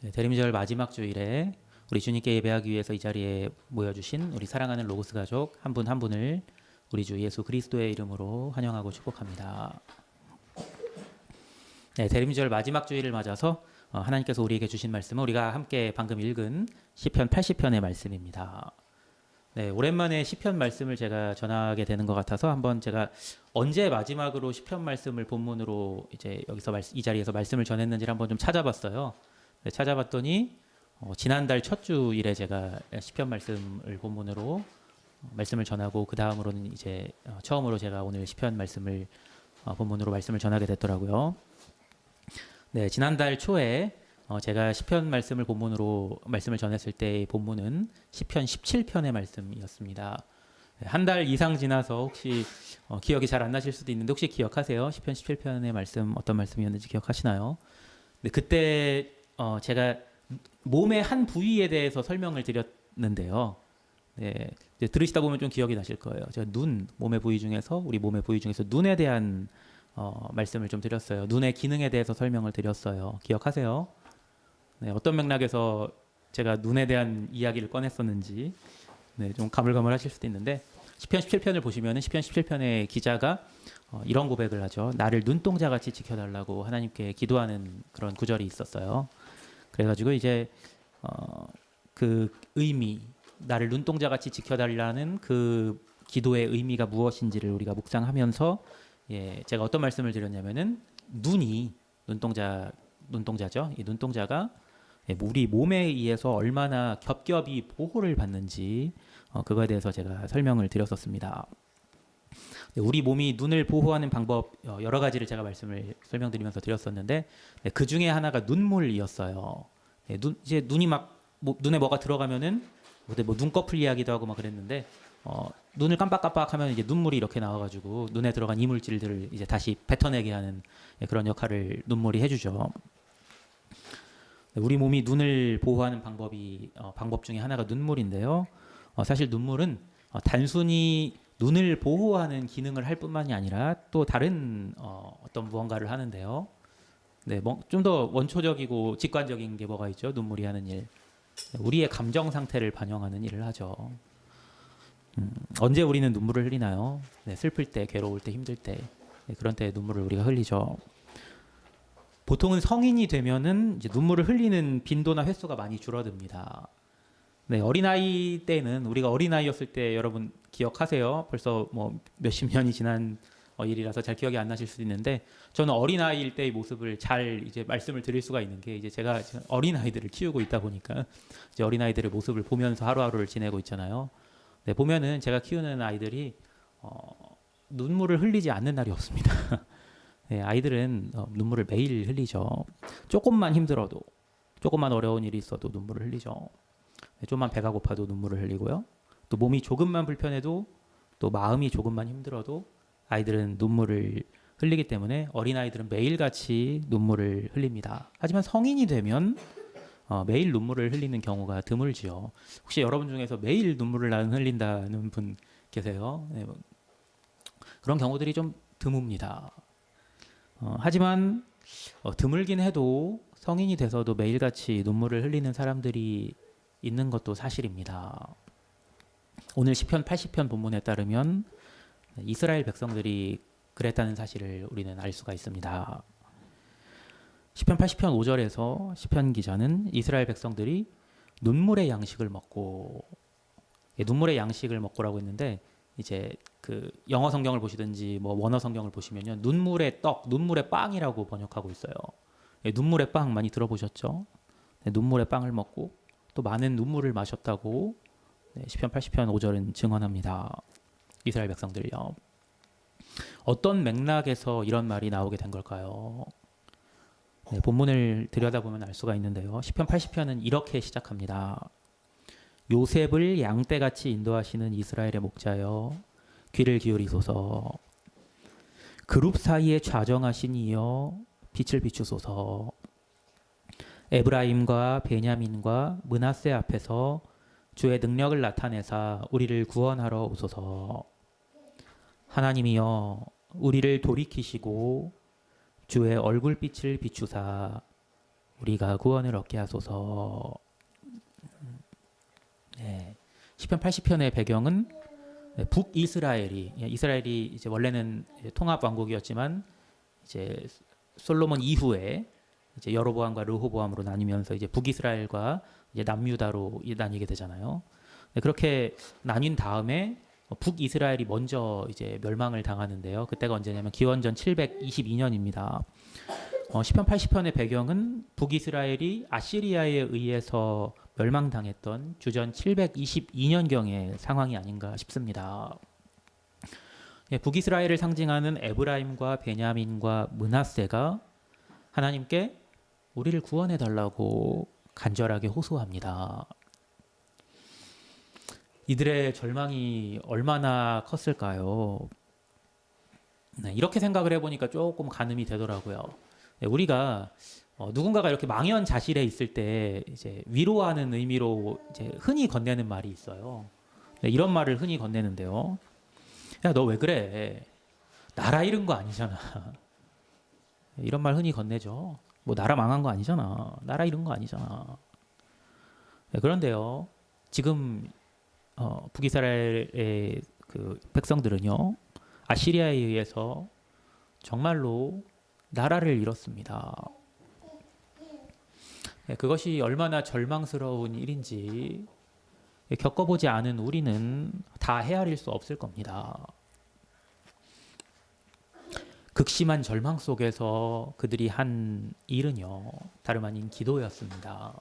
네, 대림절 마지막 주일에 우리 주님께 예배하기 위해서 이 자리에 모여주신 우리 사랑하는 로고스 가족 한 분 한 분을 우리 주 예수 그리스도의 이름으로 환영하고 축복합니다. 네, 대림절 마지막 주일을 맞아서 하나님께서 우리에게 주신 말씀은 우리가 함께 방금 읽은 시편 80편의 말씀입니다. 네, 오랜만에 시편 말씀을 제가 전하게 되는 것 같아서 한번 제가 언제 마지막으로 시편 말씀을 본문으로 이제 여기서 이 자리에서 말씀을 전했는지를 한번 좀 찾아봤어요. 네, 찾아봤더니 지난달 첫 주일에 제가 시편 말씀을 본문으로 말씀을 전하고 그 다음으로는 이제 처음으로 제가 오늘 시편 말씀을 본문으로 말씀을 전하게 됐더라고요. 네, 지난달 초에 제가 시편 말씀을 본문으로 말씀을 전했을 때의 본문은 시편 17편의 말씀이었습니다. 네, 한 달 이상 지나서 혹시 기억이 잘 안 나실 수도 있는데 혹시 기억하세요? 시편 17편의 말씀 어떤 말씀이었는지 기억하시나요? 네, 그때 제가 몸의 한 부위에 대해서 설명을 드렸는데요. 네, 들으시다 보면 좀 기억이 나실 거예요. 제가 몸의 부위 중에서 우리 몸의 부위 중에서 눈에 대한 말씀을 좀 드렸어요. 눈의 기능에 대해서 설명을 드렸어요. 기억하세요? 네, 어떤 맥락에서 제가 눈에 대한 이야기를 꺼냈었는지 네, 좀 가물가물하실 수도 있는데 시편 17편을 보시면 시편 17편의 기자가 이런 고백을 하죠. 나를 눈동자같이 지켜달라고 하나님께 기도하는 그런 구절이 있었어요. 그래가지고 이제 그 의미, 나를 눈동자같이 지켜달라는 그 기도의 의미가 무엇인지를 우리가 묵상하면서 제가 어떤 말씀을 드렸냐면은 눈이 눈동자죠. 이 눈동자가 우리 몸에 의해서 얼마나 겹겹이 보호를 받는지 그거에 대해서 제가 설명을 드렸었습니다. 우리 몸이 눈을 보호하는 방법 여러 가지를 제가 설명드리면서 드렸었는데 그 중에 하나가 눈물이었어요. 이제 눈이 눈에 뭐가 들어가면은 뭐 눈꺼풀 이야기도 하고 막 그랬는데 눈을 깜빡깜빡하면 이제 눈물이 이렇게 나와가지고 눈에 들어간 이물질들을 이제 다시 뱉어내게 하는 그런 역할을 눈물이 해주죠. 우리 몸이 눈을 보호하는 방법 중에 하나가 눈물인데요. 사실 눈물은 단순히 눈을 보호하는 기능을 할 뿐만이 아니라 또 다른 어떤 무언가를 하는데요. 네, 좀 더 원초적이고 직관적인 게 뭐가 있죠? 눈물이 하는 일. 우리의 감정 상태를 반영하는 일을 하죠. 언제 우리는 눈물을 흘리나요? 네, 슬플 때, 괴로울 때, 힘들 때 그런 때 눈물을 우리가 흘리죠. 보통은 성인이 되면은 이제 눈물을 흘리는 빈도나 횟수가 많이 줄어듭니다. 네, 어린아이 때는 우리가 어린아이였을 때 여러분 기억하세요? 벌써 뭐 몇십 년이 지난 일이라서 잘 기억이 안 나실 수도 있는데 저는 어린아이일 때의 모습을 잘 이제 말씀을 드릴 수가 있는 게 이제 제가 어린아이들을 키우고 있다 보니까 이제 어린아이들의 모습을 보면서 하루하루를 지내고 있잖아요. 네, 보면은 제가 키우는 아이들이 눈물을 흘리지 않는 날이 없습니다. 네, 아이들은 눈물을 매일 흘리죠. 조금만 힘들어도, 조금만 어려운 일이 있어도 눈물을 흘리죠. 네, 좀만 배가 고파도 눈물을 흘리고요. 또 몸이 조금만 불편해도 또 마음이 조금만 힘들어도 아이들은 눈물을 흘리기 때문에 어린아이들은 매일같이 눈물을 흘립니다. 하지만 성인이 되면 매일 눈물을 흘리는 경우가 드물지요. 혹시 여러분 중에서 매일 눈물을 흘린다는 분 계세요? 네, 그런 경우들이 좀 드뭅니다. 하지만 드물긴 해도 성인이 돼서도 매일같이 눈물을 흘리는 사람들이 있는 것도 사실입니다. 오늘 시편 80편 본문에 따르면 이스라엘 백성들이 그랬다는 사실을 우리는 알 수가 있습니다. 시편 80편 5절에서 시편 기자는 이스라엘 백성들이 눈물의 양식을 먹고 눈물의 양식을 먹고라고 했는데 이제 그 영어 성경을 보시든지 뭐 원어 성경을 보시면요 눈물의 떡, 눈물의 빵이라고 번역하고 있어요. 눈물의 빵 많이 들어보셨죠? 눈물의 빵을 먹고 또 많은 눈물을 마셨다고 시편 80편 5절은 증언합니다. 이스라엘 백성들이요. 어떤 맥락에서 이런 말이 나오게 된 걸까요? 네, 본문을 들여다보면 알 수가 있는데요. 시편 80편은 이렇게 시작합니다. 요셉을 양떼같이 인도하시는 이스라엘의 목자여 귀를 기울이소서. 그룹 사이에 좌정하신 이여 빛을 비추소서. 에브라임과 베냐민과 므낫세 앞에서 주의 능력을 나타내사 우리를 구원하러 오소서. 하나님이여 우리를 돌이키시고 주의 얼굴빛을 비추사 우리가 구원을 얻게 하소서. 네. 시편 80편의 배경은 북이스라엘이, 이스라엘이 이제 원래는 통합 왕국이었지만 이제 솔로몬 이후에 이제 여로보암과 르호보암으로 나뉘면서 이제 북이스라엘과 이제 남유다로 나뉘게 되잖아요. 그렇게 나뉜 다음에 북이스라엘이 먼저 이제 멸망을 당하는데요. 그때가 언제냐면 기원전 722년입니다. 시편 80편의 배경은 북이스라엘이 아시리아에 의해서 멸망당했던 주전 722년경의 상황이 아닌가 싶습니다. 북이스라엘을 상징하는 에브라임과 베냐민과 므낫세가 하나님께 우리를 구원해 달라고 간절하게 호소합니다. 이들의 절망이 얼마나 컸을까요? 이렇게 생각을 해보니까 조금 가늠이 되더라고요. 우리가 누군가가 이렇게 망연자실해 있을 때 이제 위로하는 의미로 이제 흔히 건네는 말이 있어요. 이런 말을 흔히 건네는데요. 야, 너 왜 그래? 나라 잃은 거 아니잖아. 이런 말 흔히 건네죠. 뭐 나라 망한 거 아니잖아. 나라 잃은 거 아니잖아. 그런데요, 지금 북이스라엘의 그 백성들은요, 아시리아에 의해서 정말로 나라를 잃었습니다. 그것이 얼마나 절망스러운 일인지 겪어보지 않은 우리는 다 헤아릴 수 없을 겁니다. 극심한 절망 속에서 그들이 한 일은요, 다름 아닌 기도였습니다.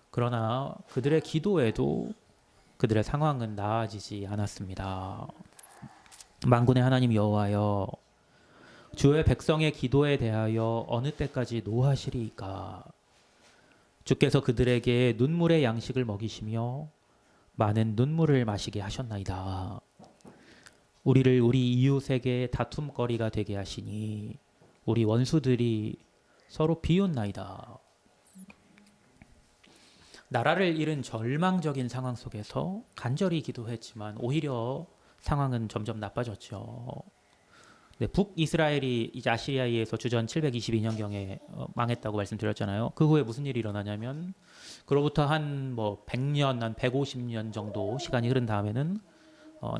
그러나 그들의 기도에도 그들의 상황은 나아지지 않았습니다. 만군의 하나님 여호와여, 주의 백성의 기도에 대하여 어느 때까지 노하시리이까? 주께서 그들에게 눈물의 양식을 먹이시며 많은 눈물을 마시게 하셨나이다. 우리를 우리 이웃에게 다툼거리가 되게 하시니 우리 원수들이 서로 비웃나이다. 나라를 잃은 절망적인 상황 속에서 간절히 기도했지만 오히려 상황은 점점 나빠졌죠. 네, 북이스라엘이 이제 아시리아에 의해서 주전 722년경에 망했다고 말씀드렸잖아요. 그 후에 무슨 일이 일어나냐면 그로부터 한 100년, 한 150년 정도 시간이 흐른 다음에는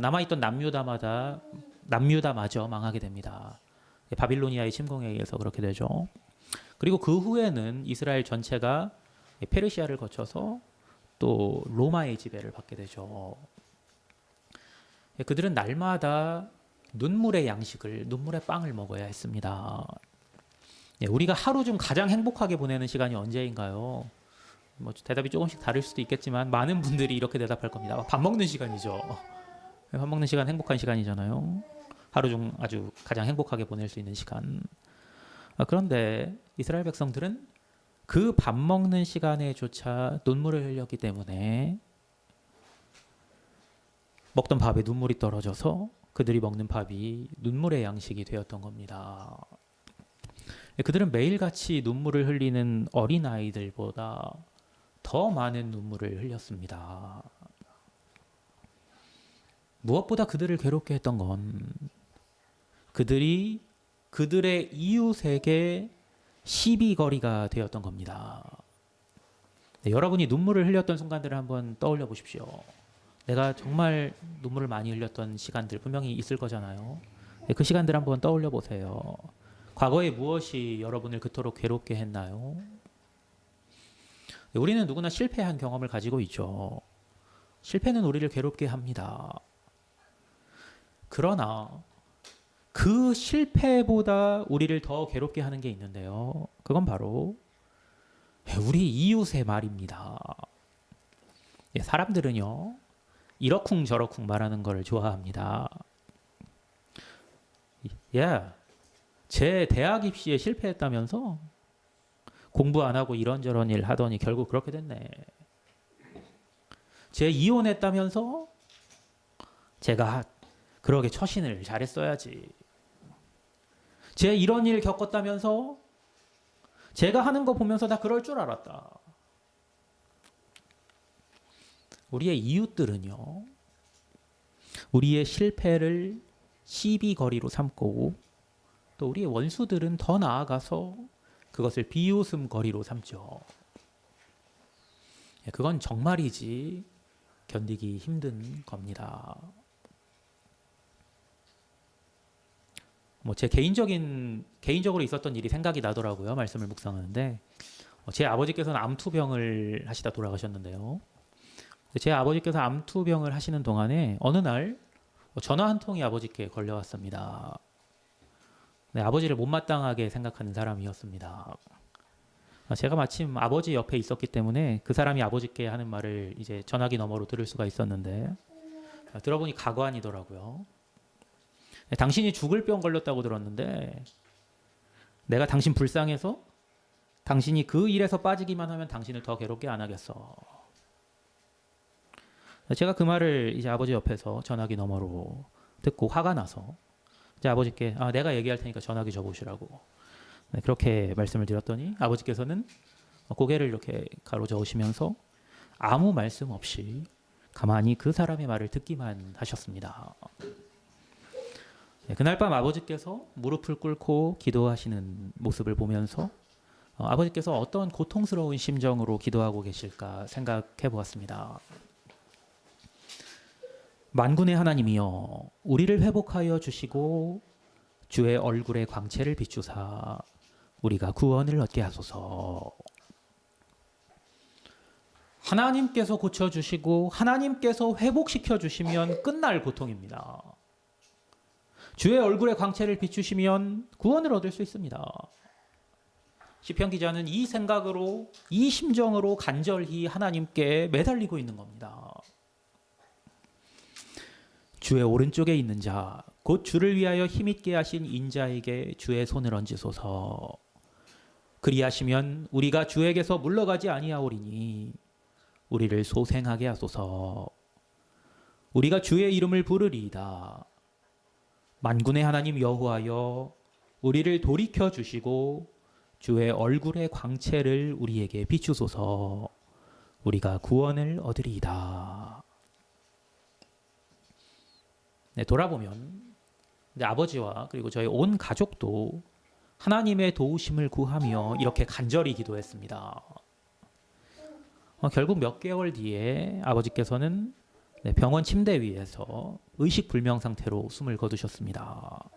남아있던 남유다마저 망하게 됩니다. 바빌로니아의 침공에 의해서 그렇게 되죠. 그리고 그 후에는 이스라엘 전체가 페르시아를 거쳐서 또 로마의 지배를 받게 되죠. 그들은 날마다 눈물의 양식을, 눈물의 빵을 먹어야 했습니다. 우리가 하루 중 가장 행복하게 보내는 시간이 언제인가요? 대답이 조금씩 다를 수도 있겠지만 많은 분들이 이렇게 대답할 겁니다. 밥 먹는 시간이죠. 밥 먹는 시간 행복한 시간이잖아요. 하루 중 아주 가장 행복하게 보낼 수 있는 시간. 그런데 이스라엘 백성들은 그 밥 먹는 시간에조차 눈물을 흘렸기 때문에 먹던 밥에 눈물이 떨어져서 그들이 먹는 밥이 눈물의 양식이 되었던 겁니다. 그들은 매일같이 눈물을 흘리는 어린아이들보다 더 많은 눈물을 흘렸습니다. 무엇보다 그들을 괴롭게 했던 건 그들이 그들의 이웃에게 시비거리가 되었던 겁니다. 여러분이 눈물을 흘렸던 순간들을 한번 떠올려 보십시오. 내가 정말 눈물을 많이 흘렸던 시간들 분명히 있을 거잖아요. 그 시간들 한번 떠올려 보세요. 과거에 무엇이 여러분을 그토록 괴롭게 했나요? 우리는 누구나 실패한 경험을 가지고 있죠. 실패는 우리를 괴롭게 합니다. 그러나 그 실패보다 우리를 더 괴롭게 하는 게 있는데요. 그건 바로 우리 이웃의 말입니다. 사람들은요, 이러쿵저러쿵 말하는 걸 좋아합니다. 야, 제 대학 입시에 실패했다면서 공부 안 하고 이런저런 일 하더니 결국 그렇게 됐네. 제 이혼했다면서 제가 그러게 처신을 잘했어야지. 제 이런 일 겪었다면서 제가 하는 거 보면서 나 그럴 줄 알았다. 우리의 이웃들은요, 우리의 실패를 시비거리로 삼고 또 우리의 원수들은 더 나아가서 그것을 비웃음거리로 삼죠. 그건 정말이지 견디기 힘든 겁니다. 뭐 제 개인적으로 있었던 일이 생각이 나더라고요. 말씀을 묵상하는데 제 아버지께서는 암투병을 하시다 돌아가셨는데요. 제 아버지께서 암투병을 하시는 동안에 어느 날 전화 한 통이 아버지께 걸려왔습니다. 네, 아버지를 못마땅하게 생각하는 사람이었습니다. 제가 마침 아버지 옆에 있었기 때문에 그 사람이 아버지께 하는 말을 이제 전화기 너머로 들을 수가 있었는데 들어보니 가관이더라고요. 네, 당신이 죽을 병 걸렸다고 들었는데 내가 당신 불쌍해서 당신이 그 일에서 빠지기만 하면 당신을 더 괴롭게 안 하겠어. 제가 그 말을 이제 아버지 옆에서 전화기 너머로 듣고 화가 나서 이제 아버지께 내가 얘기할 테니까 전화기 줘보시라고 네, 그렇게 말씀을 드렸더니 아버지께서는 고개를 이렇게 가로저으시면서 아무 말씀 없이 가만히 그 사람의 말을 듣기만 하셨습니다. 네, 그날 밤 아버지께서 무릎을 꿇고 기도하시는 모습을 보면서 아버지께서 어떤 고통스러운 심정으로 기도하고 계실까 생각해 보았습니다. 만군의 하나님이여 우리를 회복하여 주시고 주의 얼굴의 광채를 비추사 우리가 구원을 얻게 하소서. 하나님께서 고쳐주시고 하나님께서 회복시켜 주시면 끝날 고통입니다. 주의 얼굴의 광채를 비추시면 구원을 얻을 수 있습니다. 시편 기자는 이 생각으로 이 심정으로 간절히 하나님께 매달리고 있는 겁니다. 주의 오른쪽에 있는 자, 곧 주를 위하여 힘있게 하신 인자에게 주의 손을 얹으소서. 그리하시면 우리가 주에게서 물러가지 아니하오리니 우리를 소생하게 하소서. 우리가 주의 이름을 부르리이다. 만군의 하나님 여호와여 우리를 돌이켜 주시고 주의 얼굴의 광채를 우리에게 비추소서. 우리가 구원을 얻으리이다. 네, 돌아보면 이제 아버지와 그리고 저희 온 가족도 하나님의 도우심을 구하며 이렇게 간절히 기도했습니다. 결국 몇 개월 뒤에 아버지께서는 병원 침대 위에서 의식불명 상태로 숨을 거두셨습니다.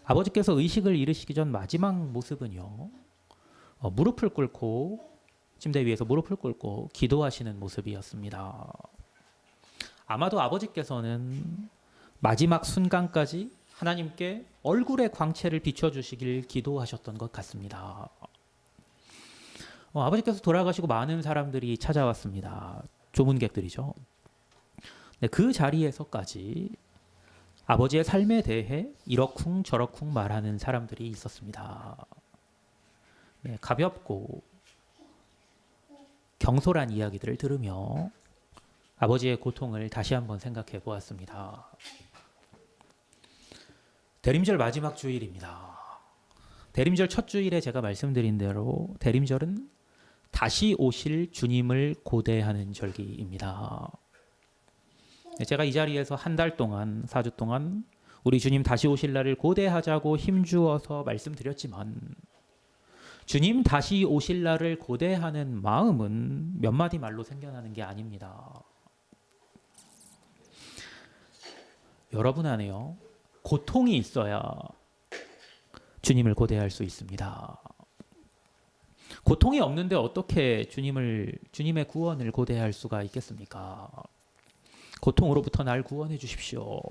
아버지께서 의식을 잃으시기 전 마지막 모습은요, 무릎을 꿇고 침대 위에서 무릎을 꿇고 기도하시는 모습이었습니다. 아마도 아버지께서는 마지막 순간까지 하나님께 얼굴의 광채를 비춰주시길 기도하셨던 것 같습니다. 아버지께서 돌아가시고 많은 사람들이 찾아왔습니다. 조문객들이죠. 네, 그 자리에서까지 아버지의 삶에 대해 이러쿵 저러쿵 말하는 사람들이 있었습니다. 네, 가볍고 경솔한 이야기들을 들으며 아버지의 고통을 다시 한번 생각해 보았습니다. 대림절 마지막 주일입니다. 대림절 첫 주일에 제가 말씀드린 대로 대림절은 다시 오실 주님을 고대하는 절기입니다. 제가 이 자리에서 한 달 동안, 4주 동안 우리 주님 다시 오실 날을 고대하자고 힘주어서 말씀드렸지만 주님 다시 오실 날을 고대하는 마음은 몇 마디 말로 생겨나는 게 아닙니다. 여러분 안에요, 고통이 있어야 주님을 고대할 수 있습니다. 고통이 없는데 어떻게 주님의 구원을 고대할 수가 있겠습니까? 고통으로부터 날 구원해 주십시오.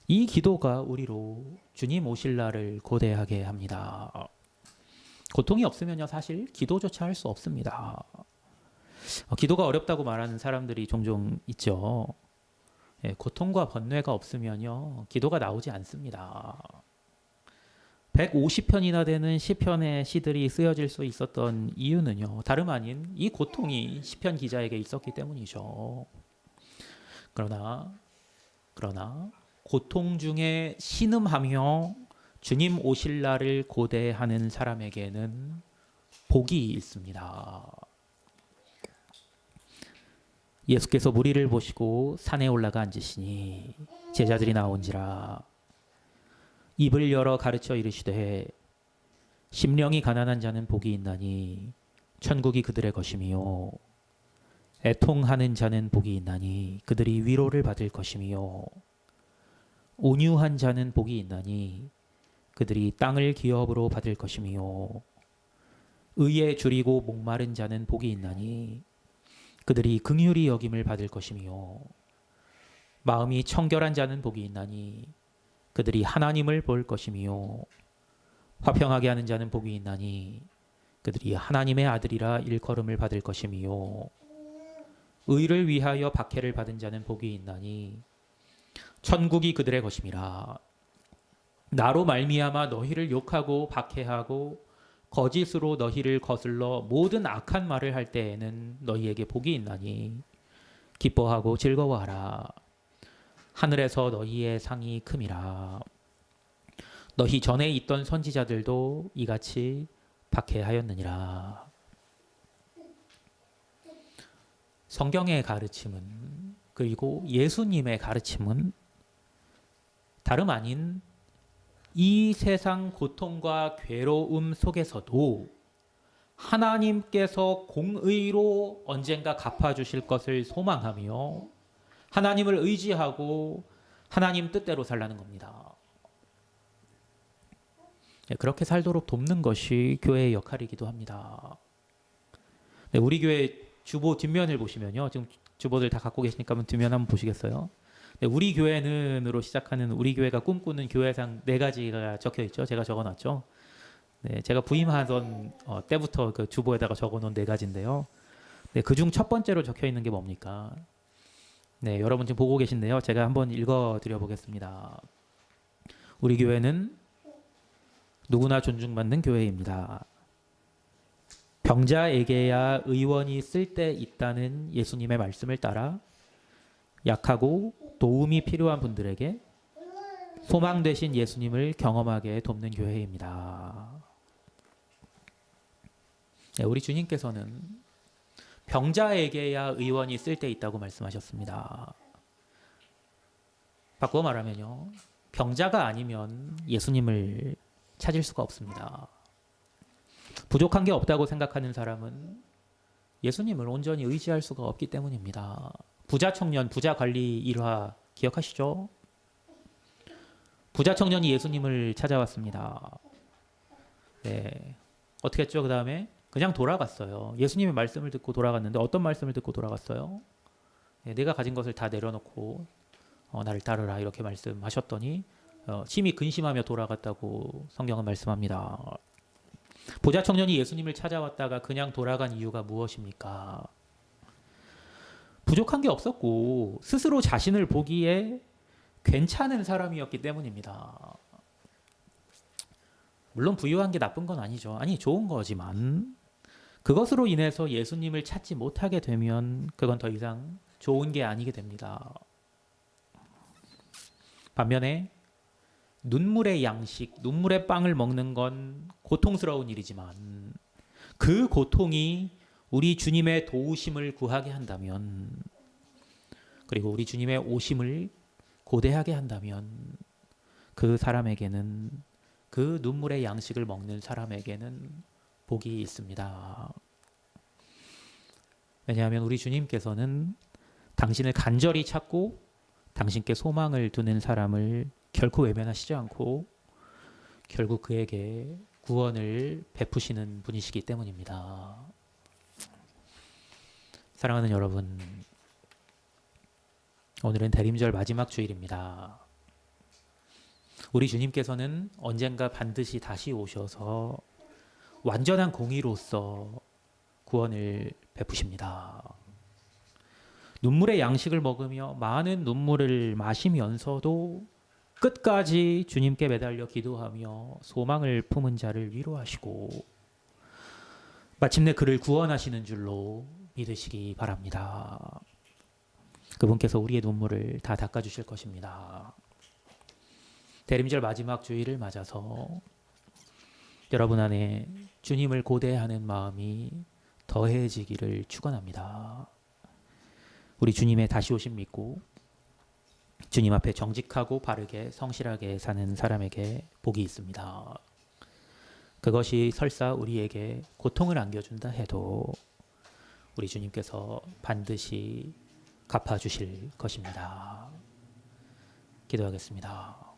이 기도가 우리로 주님 오실 날을 고대하게 합니다. 고통이 없으면요, 사실 기도조차 할 수 없습니다. 기도가 어렵다고 말하는 사람들이 종종 있죠. 고통과 번뇌가 없으면요, 기도가 나오지 않습니다. 150편이나 되는 시편의 시들이 쓰여질 수 있었던 이유는요, 다름 아닌 이 고통이 시편 기자에게 있었기 때문이죠. 그러나 고통 중에 신음하며 주님 오실 날을 고대하는 사람에게는 복이 있습니다. 예수께서 무리를 보시고 산에 올라가 앉으시니 제자들이 나온지라 입을 열어 가르쳐 이르시되 심령이 가난한 자는 복이 있나니 천국이 그들의 것이며 애통하는 자는 복이 있나니 그들이 위로를 받을 것이며 온유한 자는 복이 있나니 그들이 땅을 기업으로 받을 것이며 의에 줄이고 목마른 자는 복이 있나니 그들이 긍휼히 여김을 받을 것이며 마음이 청결한 자는 복이 있나니 그들이 하나님을 볼 것이며 화평하게 하는 자는 복이 있나니 그들이 하나님의 아들이라 일컬음을 받을 것이며 의를 위하여 박해를 받은 자는 복이 있나니 천국이 그들의 것임이라. 나로 말미암아 너희를 욕하고 박해하고 거짓으로 너희를 거슬러 모든 악한 말을 할 때에는 너희에게 복이 있나니 기뻐하고 즐거워하라. 하늘에서 너희의 상이 큼이라. 너희 전에 있던 선지자들도 이같이 박해하였느니라. 성경의 가르침은, 그리고 예수님의 가르침은 다름 아닌 이 세상 고통과 괴로움 속에서도 하나님께서 공의로 언젠가 갚아주실 것을 소망하며 하나님을 의지하고 하나님 뜻대로 살라는 겁니다. 그렇게 살도록 돕는 것이 교회의 역할이기도 합니다. 우리 교회 주보 뒷면을 보시면요. 지금 주보들 다 갖고 계시니까 한번 뒷면 한번 보시겠어요? 우리 교회는으로 시작하는 우리 교회가 꿈꾸는 교회상 4가지가 적혀 있죠. 제가 적어놨죠. 네, 제가 부임하던 때부터 그 주보에다가 적어놓은 4가지인데요. 네, 그중 첫 번째로 적혀 있는 게 뭡니까? 네, 여러분 지금 보고 계신데요. 제가 한번 읽어드려 보겠습니다. 우리 교회는 누구나 존중받는 교회입니다. 병자에게야 의원이 쓸 때 있다는 예수님의 말씀을 따라 약하고 도움이 필요한 분들에게 소망 되신 예수님을 경험하게 돕는 교회입니다. 네, 우리 주님께서는 병자에게야 의원이 쓸 때 있다고 말씀하셨습니다. 바꾸어 말하면요. 병자가 아니면 예수님을 찾을 수가 없습니다. 부족한 게 없다고 생각하는 사람은 예수님을 온전히 의지할 수가 없기 때문입니다. 부자 청년, 부자 관리 일화 기억하시죠? 부자 청년이 예수님을 찾아왔습니다. 네. 어떻게 했죠? 그 다음에 그냥 돌아갔어요. 예수님의 말씀을 듣고 돌아갔는데 어떤 말씀을 듣고 돌아갔어요? 네, 내가 가진 것을 다 내려놓고 나를 따르라 이렇게 말씀하셨더니 심히 근심하며 돌아갔다고 성경은 말씀합니다. 부자 청년이 예수님을 찾아왔다가 그냥 돌아간 이유가 무엇입니까? 부족한 게 없었고 스스로 자신을 보기에 괜찮은 사람이었기 때문입니다. 물론 부유한 게 나쁜 건 아니죠. 아니, 좋은 거지만 그것으로 인해서 예수님을 찾지 못하게 되면 그건 더 이상 좋은 게 아니게 됩니다. 반면에 눈물의 양식, 눈물의 빵을 먹는 건 고통스러운 일이지만 그 고통이 우리 주님의 도우심을 구하게 한다면, 그리고 우리 주님의 오심을 고대하게 한다면 그 사람에게는, 그 눈물의 양식을 먹는 사람에게는 복이 있습니다. 왜냐하면 우리 주님께서는 당신을 간절히 찾고 당신께 소망을 두는 사람을 결코 외면하시지 않고 결국 그에게 구원을 베푸시는 분이시기 때문입니다. 사랑하는 여러분, 오늘은 대림절 마지막 주일입니다. 우리 주님께서는 언젠가 반드시 다시 오셔서 완전한 공의로서 구원을 베푸십니다. 눈물의 양식을 먹으며 많은 눈물을 마시면서도 끝까지 주님께 매달려 기도하며 소망을 품은 자를 위로하시고 마침내 그를 구원하시는 줄로 믿으시기 바랍니다. 그분께서 우리의 눈물을 다 닦아주실 것입니다. 대림절 마지막 주일을 맞아서 여러분 안에 주님을 고대하는 마음이 더해지기를 축원합니다. 우리 주님의 다시 오심 믿고 주님 앞에 정직하고 바르게 성실하게 사는 사람에게 복이 있습니다. 그것이 설사 우리에게 고통을 안겨준다 해도 우리 주님께서 반드시 갚아주실 것입니다. 기도하겠습니다.